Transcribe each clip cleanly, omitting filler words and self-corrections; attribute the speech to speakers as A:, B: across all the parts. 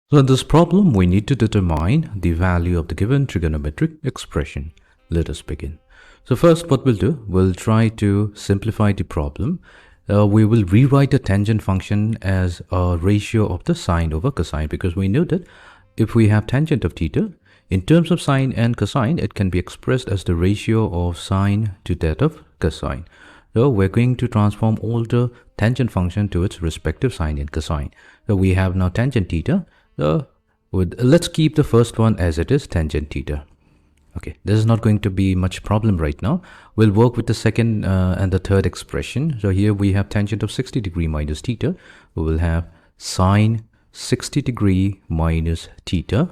A: So in this problem, we need to determine the value of the given trigonometric expression. Let us begin. So first what we'll do, we'll try to simplify the problem. We will rewrite the tangent function as a ratio of the sine over cosine, because we know that if we have tangent of theta, in terms of sine and cosine, it can be expressed as the ratio of sine to that of cosine. So we're going to transform all the tangent function to its respective sine and cosine. So we have now tangent theta. Let's keep the first one as it is, tangent theta. Okay, this is not going to be much problem right now. We'll work with the second and the third expression. So here we have tangent of 60 degree minus theta. We will have sine 60 degree minus theta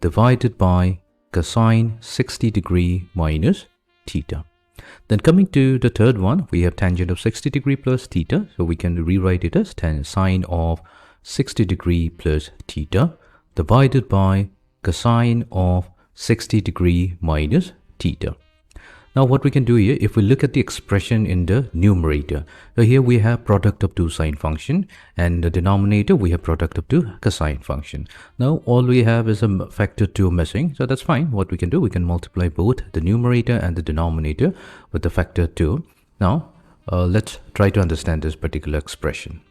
A: divided by cosine 60 degree minus theta. Then coming to the third one, we have tangent of 60 degree plus theta. So we can rewrite it as sine of 60 degree plus theta divided by cosine of 60 degree minus theta. Now what we can do here, if we look at the expression in the numerator, so here we have product of two sine function, and the denominator we have product of two cosine function. Now all we have is a factor 2 missing, so that's fine. What we can do, we can multiply both the numerator and the denominator with the factor 2. Now let's try to understand this particular expression.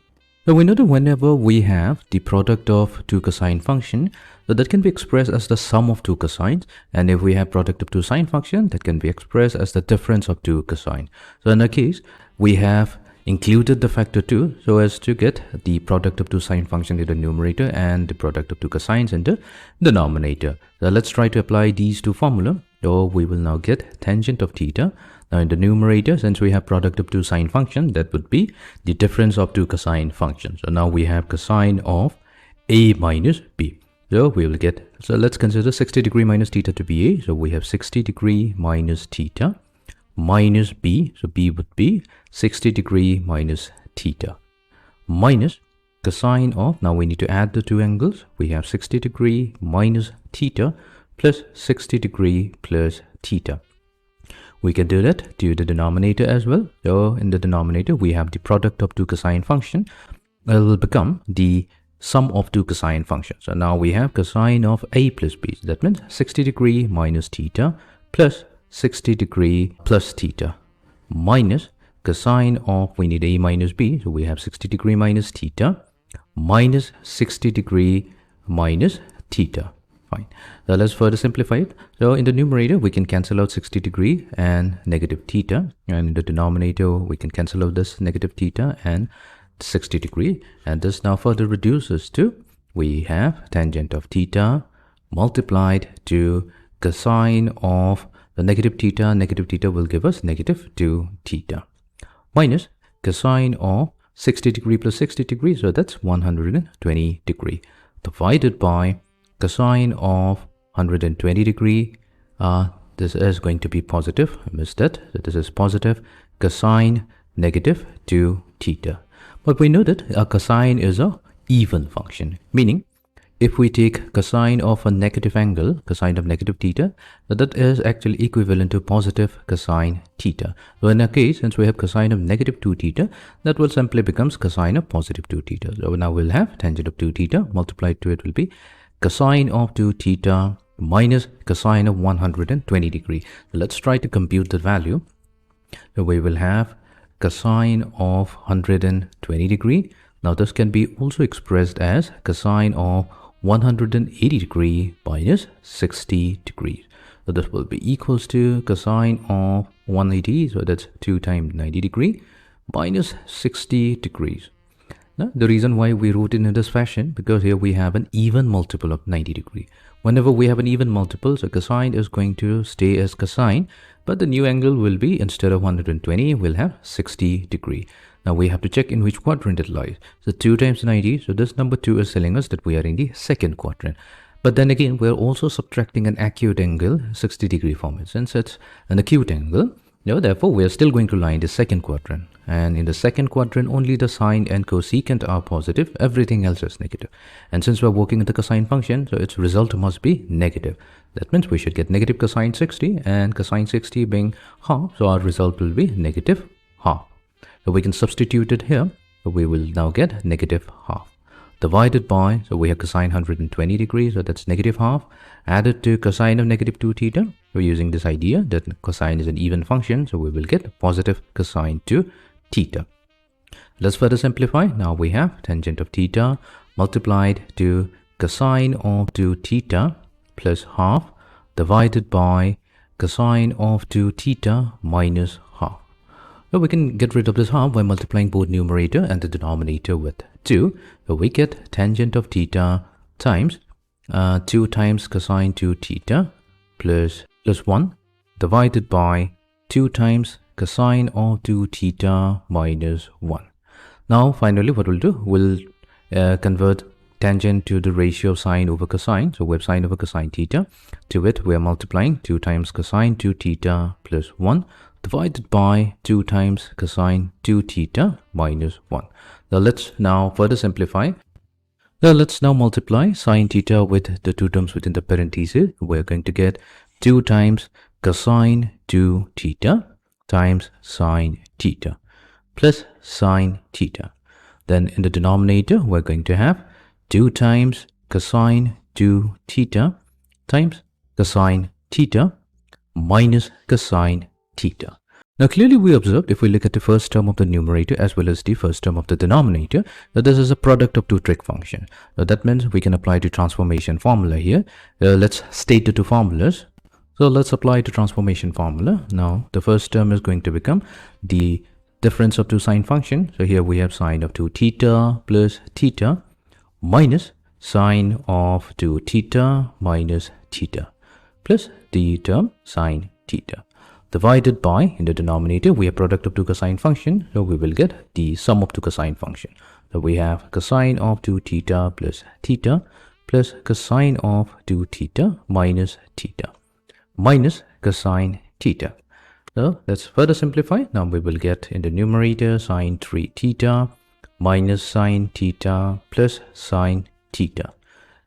A: So we know that whenever we have the product of two cosine function, so that can be expressed as the sum of two cosines, and if we have product of two sine function, that can be expressed as the difference of two cosine. So in our case, we have included the factor 2 so as to get the product of two sine function in the numerator and the product of two cosines in the denominator. So let's try to apply these two formula. So we will now get tangent of theta. Now in the numerator, since we have product of two sine function, that would be the difference of two cosine functions. So now we have cosine of a minus b. So we will get, so let's consider 60 degree minus theta to be a. So we have 60 degree minus theta minus b. So b would be 60 degree minus theta minus cosine of, now we need to add the two angles. We have 60 degree minus theta plus 60 degree plus theta. We can do that to the denominator as well. So in the denominator, we have the product of two cosine function. It will become the sum of two cosine functions. So now we have cosine of a plus b. So that means 60 degree minus theta plus 60 degree plus theta minus cosine of, we need a minus b. So we have 60 degree minus theta minus 60 degree minus theta. Fine. So let's further simplify it. So in the numerator, we can cancel out 60 degree and negative theta. And in the denominator, we can cancel out this negative theta and 60 degree. And this now further reduces to, we have tangent of theta multiplied to cosine of the negative theta will give us negative 2 theta minus cosine of 60 degree plus 60 degree. So that's 120 degree divided by cosine of 120 degree. This is going to be positive. I missed that. So this is positive cosine negative 2 theta. But we know that a cosine is a even function, meaning if we take cosine of a negative angle, cosine of negative theta, that is actually equivalent to positive cosine theta. So in our case, since we have cosine of negative 2 theta, that will simply becomes cosine of positive 2 theta. So now we'll have tangent of 2 theta multiplied to it will be cosine of 2 theta minus cosine of 120 degree. So let's try to compute the value. So we will have cosine of 120 degree. Now this can be also expressed as cosine of 180 degree minus 60 degrees. So this will be equals to cosine of 180. So that's 2 times 90 degree minus 60 degrees. Now, the reason why we wrote it in this fashion, because here we have an even multiple of 90 degree. Whenever we have an even multiple, so cosine is going to stay as cosine, but the new angle will be, instead of 120, we'll have 60 degree. Now we have to check in which quadrant it lies. So 2 times 90, so this number 2 is telling us that we are in the second quadrant. But then again, we're also subtracting an acute angle, 60 degree from it. Since it's an acute angle, therefore we are still going to lie in the second quadrant. And in the second quadrant, only the sine and cosecant are positive, everything else is negative. And since we're working with the cosine function, so its result must be negative. That means we should get negative cosine 60, and cosine 60 being half, so our result will be negative half. So we can substitute it here. So we will now get negative half. divided by, so we have cosine 120 degrees, so that's negative half, added to cosine of negative 2 theta. We're using this idea that cosine is an even function, so we will get positive cosine 2 theta. Let's further simplify. Now we have tangent of theta multiplied to cosine of 2 theta plus half divided by cosine of 2 theta minus half. So we can get rid of this half by multiplying both numerator and the denominator with 2. So we get tangent of theta times 2 times cosine 2 theta plus 1 divided by 2 times cosine of 2 theta minus 1. Now finally what we'll do, we'll convert tangent to the ratio of sine over cosine. So we have sine over cosine theta. To it we are multiplying 2 times cosine 2 theta plus 1 divided by 2 times cosine 2 theta minus 1. Now let's now further simplify. Now let's now multiply sine theta with the two terms within the parentheses. We're going to get 2 times cosine 2 theta times sine theta plus sine theta. Then in the denominator we're going to have 2 times cosine 2 theta times cosine theta minus cosine theta. Now clearly we observed, if we look at the first term of the numerator as well as the first term of the denominator, that this is a product of two trig functions. Now that means we can apply the transformation formula here. Let's state the two formulas. So let's apply the transformation formula. Now the first term is going to become the difference of two sine functions. So here we have sine of 2 theta plus theta minus sine of 2 theta minus theta plus the term sine theta divided by, in the denominator we have product of two cosine function, so we will get the sum of two cosine function. So we have cosine of 2 theta plus cosine of 2 theta minus cosine theta. So let's further simplify. Now we will get in the numerator sine 3 theta minus sine theta plus sine theta.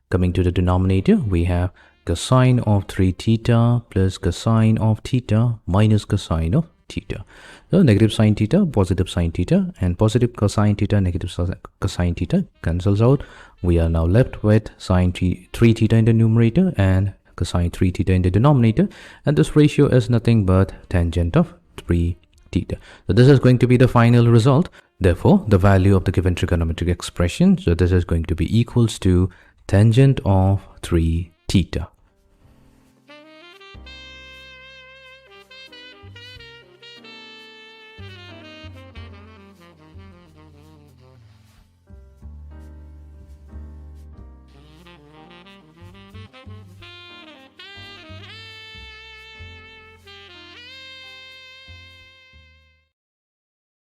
A: Coming to the denominator, we have cosine of 3 theta plus cosine of theta minus cosine of theta. So negative sine theta, positive sine theta, and positive cosine theta, negative cosine theta cancels out. We are now left with sine 3 theta in the numerator and cosine 3 theta in the denominator, and this ratio is nothing but tangent of 3 theta. So this is going to be the final result. Therefore, the value of the given trigonometric expression, so this is going to be equals to tangent of 3 theta.